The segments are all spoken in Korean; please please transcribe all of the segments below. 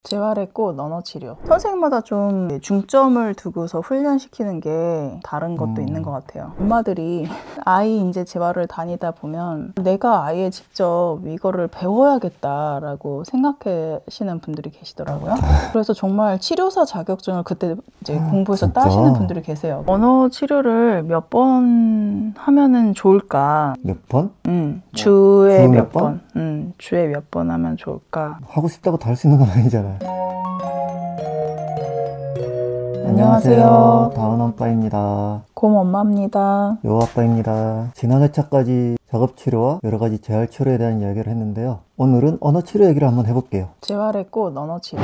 재활의 꽃 언어치료. 선생님마다 좀 중점을 두고서 훈련시키는 게 다른 것도 있는 것 같아요. 엄마들이 아이 이제 재활을 다니다 보면 내가 아예 직접 이거를 배워야겠다라고 생각하시는 분들이 계시더라고요. 그래서 정말 치료사 자격증을 그때 이제 공부해서 진짜? 따시는 분들이 계세요. 언어 치료를 몇 번 하면은 좋을까? 몇 번? 주에 주 몇 몇 번? 주에 몇 번 하면 좋을까? 하고 싶다고 다 할 수 있는 건 아니잖아요. 안녕하세요. 다은아빠입니다. 곰엄마입니다. 요아빠입니다. 지난 회차까지 작업치료와 여러가지 재활치료에 대한 이야기를 했는데요. 오늘은 언어치료 얘기를 한번 해볼게요. 재활의 꽃 언어치료.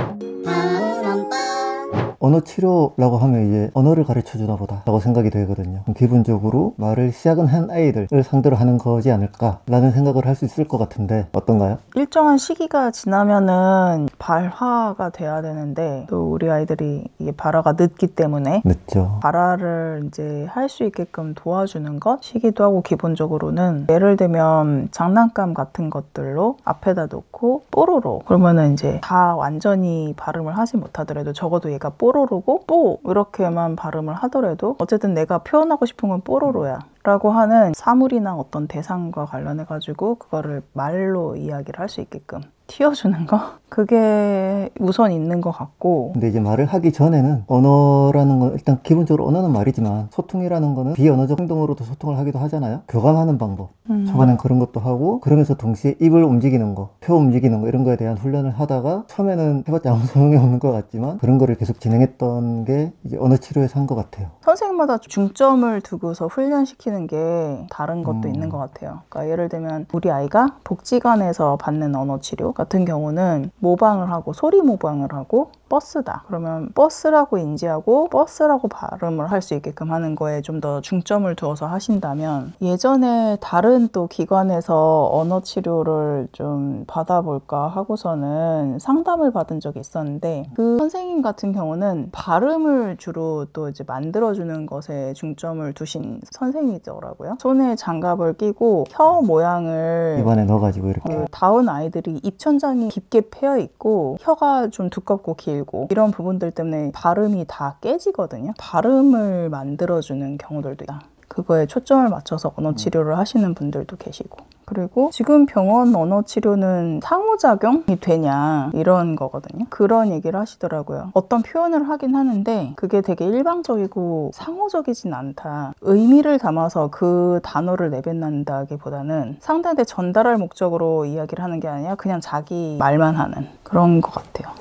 언어치료라고 하면 이제 언어를 가르쳐주나 보다 라고 생각이 되거든요. 기본적으로 말을 시작은 한 아이들을 상대로 하는 거지 않을까 라는 생각을 할 수 있을 것 같은데 어떤가요? 일정한 시기가 지나면은 발화가 돼야 되는데 또 우리 아이들이 이게 발화가 늦기 때문에 늦죠. 발화를 이제 할 수 있게끔 도와주는 것이기도 하고, 기본적으로는 예를 들면 장난감 같은 것들로 앞에다 놓고 뽀로로 그러면은 이제 다 완전히 발음을 하지 못하더라도 적어도 얘가 뽀로로고 뽀 이렇게만 발음을 하더라도 어쨌든 내가 표현하고 싶은 건 뽀로로야 라고 하는 사물이나 어떤 대상과 관련해 가지고 그거를 말로 이야기를 할 수 있게끔 틔워주는 거, 그게 우선 있는 것 같고. 근데 이제 말을 하기 전에는 언어라는 건 일단 기본적으로 언어는 말이지만 소통이라는 거는 비언어적 행동으로도 소통을 하기도 하잖아요. 교감하는 방법 초반엔 그런 것도 하고, 그러면서 동시에 입을 움직이는 거, 표 움직이는 거 이런 거에 대한 훈련을 하다가 처음에는 해봤자 아무 소용이 없는 것 같지만 그런 거를 계속 진행했던 게 이제 언어 치료에서 한 것 같아요. 선생님마다 중점을 두고서 훈련시키는 게 다른 것도 있는 것 같아요. 그러니까 예를 들면 우리 아이가 복지관에서 받는 언어 치료 같은 경우는 모방을 하고 소리 모방을 하고 버스다 그러면 버스라고 인지하고 버스라고 발음을 할 수 있게끔 하는 거에 좀 더 중점을 두어서 하신다면, 예전에 다른 또 기관에서 언어 치료를 좀 받아볼까 하고서는 상담을 받은 적이 있었는데, 그 선생님 같은 경우는 발음을 주로 또 이제 만들어주는 것에 중점을 두신 선생님이더라고요. 손에 장갑을 끼고 혀 모양을 입안에 넣어가지고 이렇게 다운 아이들이 입천장이 깊게 패여 있고 혀가 좀 두껍고 길고 이런 부분들 때문에 발음이 다 깨지거든요. 발음을 만들어주는 경우들도 있다. 그거에 초점을 맞춰서 언어 치료를 하시는 분들도 계시고, 그리고 지금 병원 언어 치료는 상호작용이 되냐 이런 거거든요. 그런 얘기를 하시더라고요. 어떤 표현을 하긴 하는데 그게 되게 일방적이고 상호적이진 않다. 의미를 담아서 그 단어를 내뱉는다기보다는 상대한테 전달할 목적으로 이야기를 하는 게 아니라 그냥 자기 말만 하는 그런 것 같아요.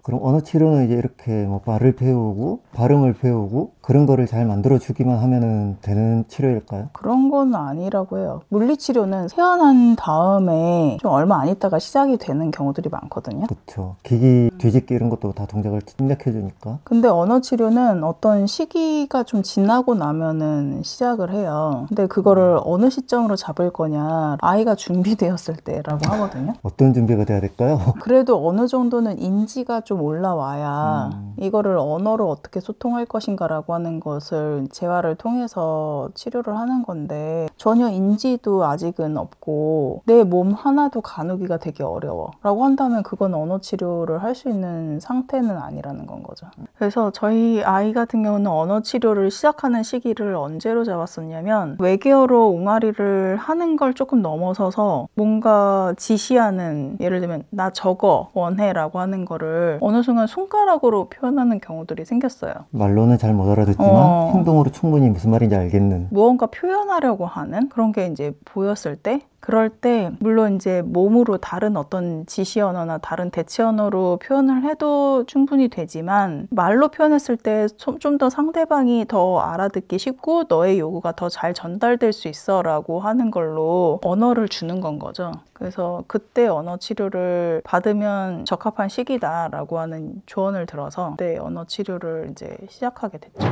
그럼 언어 치료는 이제 이렇게 뭐 말을 배우고 발음을 배우고 그런 거를 잘 만들어 주기만 하면은 되는 치료일까요? 그런 건 아니라고 해요. 물리치료는 태어난 다음에 좀 얼마 안 있다가 시작이 되는 경우들이 많거든요. 그렇죠. 기기 뒤집기 이런 것도 다 동작을 입력해 주니까. 근데 언어치료는 어떤 시기가 좀 지나고 나면은 시작을 해요. 근데 그거를 어느 시점으로 잡을 거냐, 아이가 준비되었을 때라고 하거든요. 어떤 준비가 돼야 될까요? 그래도 어느 정도는 인지가 좀 올라와야 이거를 언어로 어떻게 소통할 것인가라고 하는 것을 재활을 통해서 치료를 하는 건데, 전혀 인지도 아직은 없고 내 몸 하나도 가누기가 되게 어려워 라고 한다면 그건 언어 치료를 할 수 있는 상태는 아니라는 건 거죠. 그래서 저희 아이 같은 경우는 언어 치료를 시작하는 시기를 언제로 잡았었냐면, 외계어로 옹알이를 하는 걸 조금 넘어서서 뭔가 지시하는, 예를 들면 나 저거 원해 라고 하는 거를 어느 순간 손가락으로 표현하는 경우들이 생겼어요. 말로는 잘 못 알아듣지만 행동으로 충분히 무슨 말인지 알겠는, 무언가 표현하려고 하는 그런 게 이제 보였을 때, 그럴 때 물론 이제 몸으로 다른 어떤 지시 언어나 다른 대체 언어로 표현을 해도 충분히 되지만, 말로 표현했을 때 좀 더 상대방이 더 알아듣기 쉽고 너의 요구가 더 잘 전달될 수 있어 라고 하는 걸로 언어를 주는 건 거죠. 그래서 그때 언어 치료를 받으면 적합한 시기다 라고 하는 조언을 들어서 그때 언어 치료를 이제 시작하게 됐죠.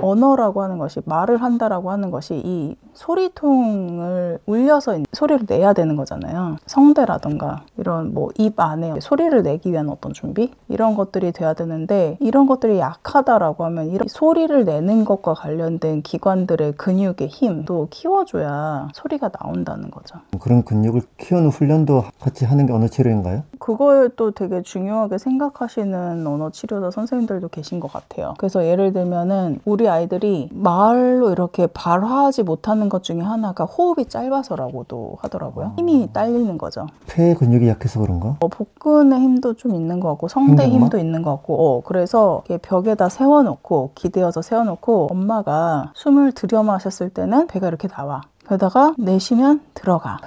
언어라고 하는 것이, 말을 한다라고 하는 것이 이 소리통을 울려서 소리를 내야 되는 거잖아요. 성대라던가 이런 뭐 입 안에 소리를 내기 위한 어떤 준비? 이런 것들이 돼야 되는데, 이런 것들이 약하다라고 하면 이런 소리를 내는 것과 관련된 기관들의 근육의 힘도 키워줘야 소리가 나온다는 거죠. 그런 근육을 키우는 훈련도 같이 하는 게 언어 치료인가요? 그걸 또 되게 중요하게 생각하시는 언어 치료사 선생님들도 계신 것 같아요. 그래서 예를 들면은 우리 아이들이 말로 이렇게 발화하지 못하는 것 중에 하나가 호흡이 짧아서라고도 하더라고요. 힘이 딸리는 거죠. 폐 근육이 약해서 그런가? 복근의 힘도 좀 있는 것 같고 성대 힘도 있는 것 같고, 그래서 이렇게 벽에다 세워놓고 기대어서 세워놓고 엄마가 숨을 들여 마셨을 때는 배가 이렇게 나와. 그러다가 내쉬면 들어가.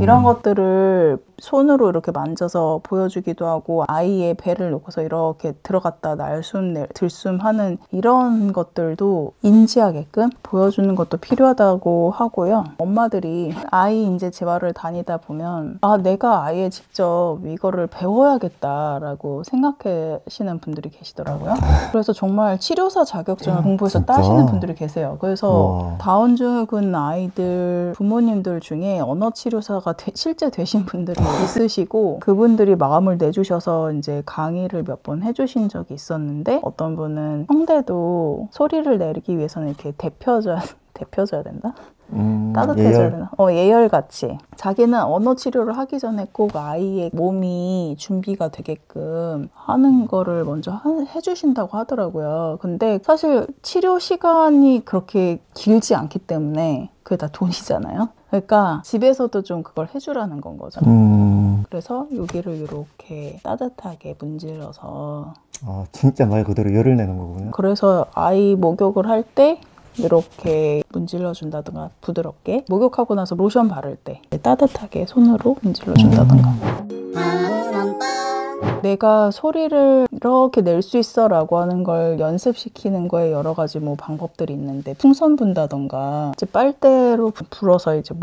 이런 것들을 손으로 이렇게 만져서 보여주기도 하고, 아이의 배를 놓고서 이렇게 들어갔다 날숨 들숨 하는 이런 것들도 인지하게끔 보여주는 것도 필요하다고 하고요. 엄마들이 아이 이제 재활을 다니다 보면 내가 아예 직접 이거를 배워야겠다라고 생각하시는 분들이 계시더라고요. 그래서 정말 치료사 자격증을 공부해서 진짜? 따시는 분들이 계세요. 그래서 다운증후군 아이들 부모님들 중에 언어 치료사가 실제 되신 분들이 있으시고, 그분들이 마음을 내주셔서 이제 강의를 몇 번 해주신 적이 있었는데, 어떤 분은 성대도 소리를 내기 위해서는 이렇게 데펴줘야 된다? 따뜻해져야 되나? 예열같이. 자기는 언어 치료를 하기 전에 꼭 아이의 몸이 준비가 되게끔 하는 거를 먼저 해주신다고 하더라고요. 근데 사실 치료 시간이 그렇게 길지 않기 때문에 그게 다 돈이잖아요. 그러니까 집에서도 좀 그걸 해주라는 건 거죠. 그래서 여기를 이렇게 따뜻하게 문질러서. 진짜 말 그대로 열을 내는 거군요. 그래서 아이 목욕을 할 때 이렇게 문질러 준다든가, 부드럽게 목욕하고 나서 로션 바를 때 따뜻하게 손으로 문질러 준다든가. 내가 소리를 이렇게 낼 수 있어 라고 하는 걸 연습시키는 거에 여러 가지 뭐 방법들이 있는데, 풍선 분다던가 이제 빨대로 불어서 이제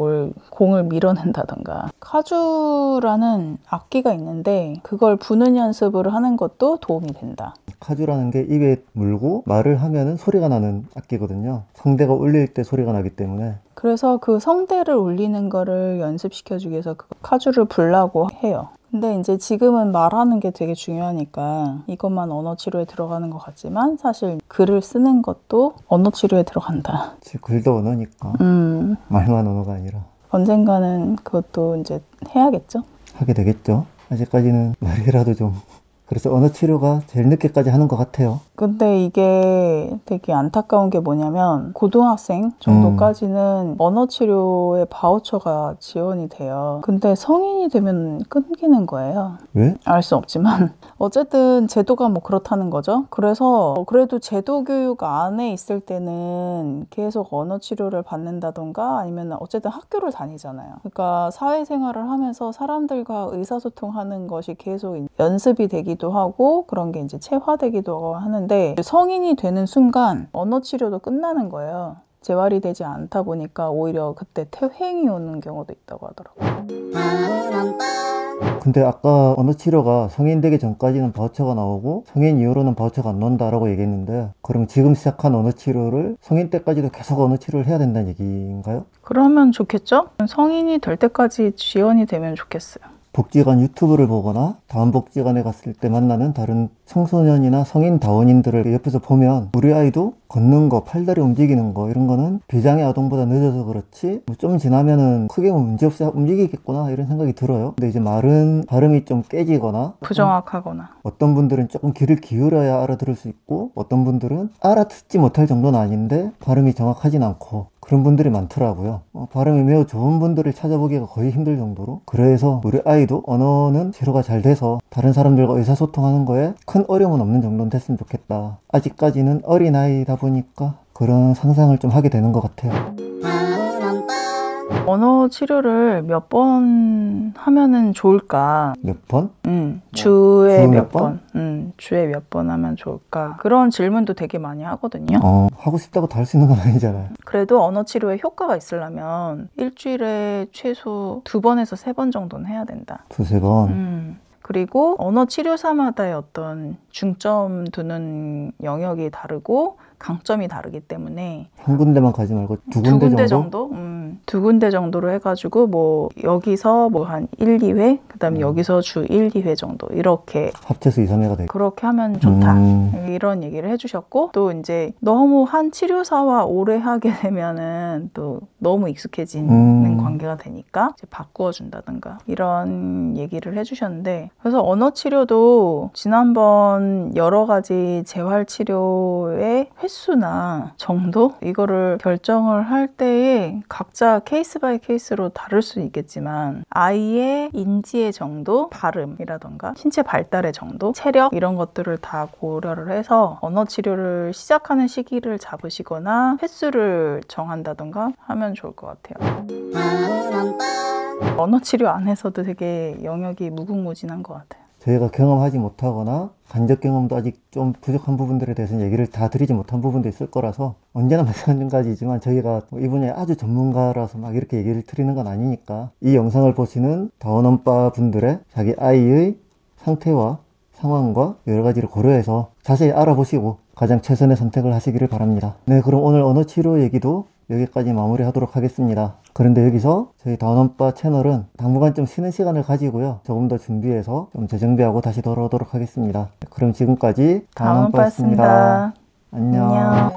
공을 밀어낸다던가, 카주라는 악기가 있는데 그걸 부는 연습을 하는 것도 도움이 된다. 카주라는 게 입에 물고 말을 하면은 소리가 나는 악기거든요. 성대가 울릴 때 소리가 나기 때문에. 그래서 그 성대를 울리는 거를 연습시켜주기 위해서 그 카주를 불라고 해요. 근데 이제 지금은 말하는 게 되게 중요하니까 이것만 언어 치료에 들어가는 것 같지만, 사실 글을 쓰는 것도 언어 치료에 들어간다. 글도 언어니까. 말만 언어가 아니라. 언젠가는 그것도 이제 해야겠죠? 하게 되겠죠. 아직까지는 말이라도 좀. 그래서 언어 치료가 제일 늦게까지 하는 것 같아요. 근데 이게 되게 안타까운 게 뭐냐면, 고등학생 정도까지는 언어 치료의 바우처가 지원이 돼요. 근데 성인이 되면 끊기는 거예요. 왜? 알 수 없지만 어쨌든 제도가 뭐 그렇다는 거죠. 그래서 그래도 제도 교육 안에 있을 때는 계속 언어 치료를 받는다던가, 아니면 어쨌든 학교를 다니잖아요. 그러니까 사회생활을 하면서 사람들과 의사소통하는 것이 계속 연습이 되기도 하고, 그런 게 이제 체화되기도 하는데, 성인이 되는 순간 언어 치료도 끝나는 거예요. 재활이 되지 않다 보니까 오히려 그때 퇴행이 오는 경우도 있다고 하더라고요. 근데 아까 언어 치료가 성인 되기 전까지는 바우처가 나오고 성인 이후로는 바우처가 안 나온다라고 얘기했는데, 그럼 지금 시작한 언어 치료를 성인 때까지도 계속 언어 치료를 해야 된다는 얘기인가요? 그러면 좋겠죠? 성인이 될 때까지 지원이 되면 좋겠어요. 복지관 유튜브를 보거나 다음 복지관에 갔을 때 만나는 다른 청소년이나 성인 다원인들을 옆에서 보면, 우리 아이도 걷는 거, 팔다리 움직이는 거, 이런 거는 비장의 아동보다 늦어서 그렇지 뭐 좀 지나면은 크게 문제없이 움직이겠구나, 이런 생각이 들어요. 근데 이제 말은 발음이 좀 깨지거나 부정확하거나, 어떤 분들은 조금 귀를 기울여야 알아들을 수 있고, 어떤 분들은 알아듣지 못할 정도는 아닌데 발음이 정확하진 않고, 그런 분들이 많더라고요. 발음이 매우 좋은 분들을 찾아보기가 거의 힘들 정도로. 그래서 우리 아이도 언어는 치료가 잘 돼서 다른 사람들과 의사소통하는 거에 큰 어려움은 없는 정도는 됐으면 좋겠다. 아직까지는 어린아이다 보니까 그런 상상을 좀 하게 되는 것 같아요. 언어 치료를 몇 번 하면은 좋을까? 몇 번? 주에 주 몇 몇 번? 주에 몇 번 하면 좋을까? 그런 질문도 되게 많이 하거든요. 하고 싶다고 다 할 수 있는 건 아니잖아요. 그래도 언어 치료에 효과가 있으려면 일주일에 최소 2번에서 3번 정도는 해야 된다. 2-3번. 그리고 언어 치료사마다의 어떤 중점 두는 영역이 다르고, 강점이 다르기 때문에 한 군데만 가지 말고 두 두 군데 군데 정도? 정도? 두 군데 정도로 해가지고 뭐 여기서 뭐 한 1, 2회 그다음에 여기서 주 1, 2회 정도 이렇게 합쳐서 2, 3회가 되고. 그렇게 하면 좋다 이런 얘기를 해주셨고, 또 이제 너무 한 치료사와 오래 하게 되면은 또 너무 익숙해지는 관계가 되니까 이제 바꾸어 준다든가 이런 얘기를 해주셨는데, 그래서 언어 치료도 지난번 여러 가지 재활 치료의 횟수나 정도 이거를 결정을 할 때에 각자 케이스 바이 케이스로 다를 수 있겠지만 아이의 인지의 정도, 발음이라던가 신체 발달의 정도, 체력 이런 것들을 다 고려를 해서 언어 치료를 시작하는 시기를 잡으시거나 횟수를 정한다던가 하면 좋을 것 같아요. 언어 치료 안에서도 되게 영역이 무궁무진한 것 같아요. 저희가 경험하지 못하거나 간접 경험도 아직 좀 부족한 부분들에 대해서는 얘기를 다 드리지 못한 부분도 있을 거라서, 언제나 마찬가지지만 저희가 이 분야에 아주 전문가라서 막 이렇게 얘기를 드리는 건 아니니까 이 영상을 보시는 다원엄빠 분들의 자기 아이의 상태와 상황과 여러 가지를 고려해서 자세히 알아보시고 가장 최선의 선택을 하시기를 바랍니다. 네, 그럼 오늘 언어 치료 얘기도 여기까지 마무리하도록 하겠습니다. 그런데 여기서 저희 다원엄빠 채널은 당분간 좀 쉬는 시간을 가지고요, 조금 더 준비해서 좀 재정비하고 다시 돌아오도록 하겠습니다. 그럼 지금까지 다원엄빠였습니다. 안녕. 안녕.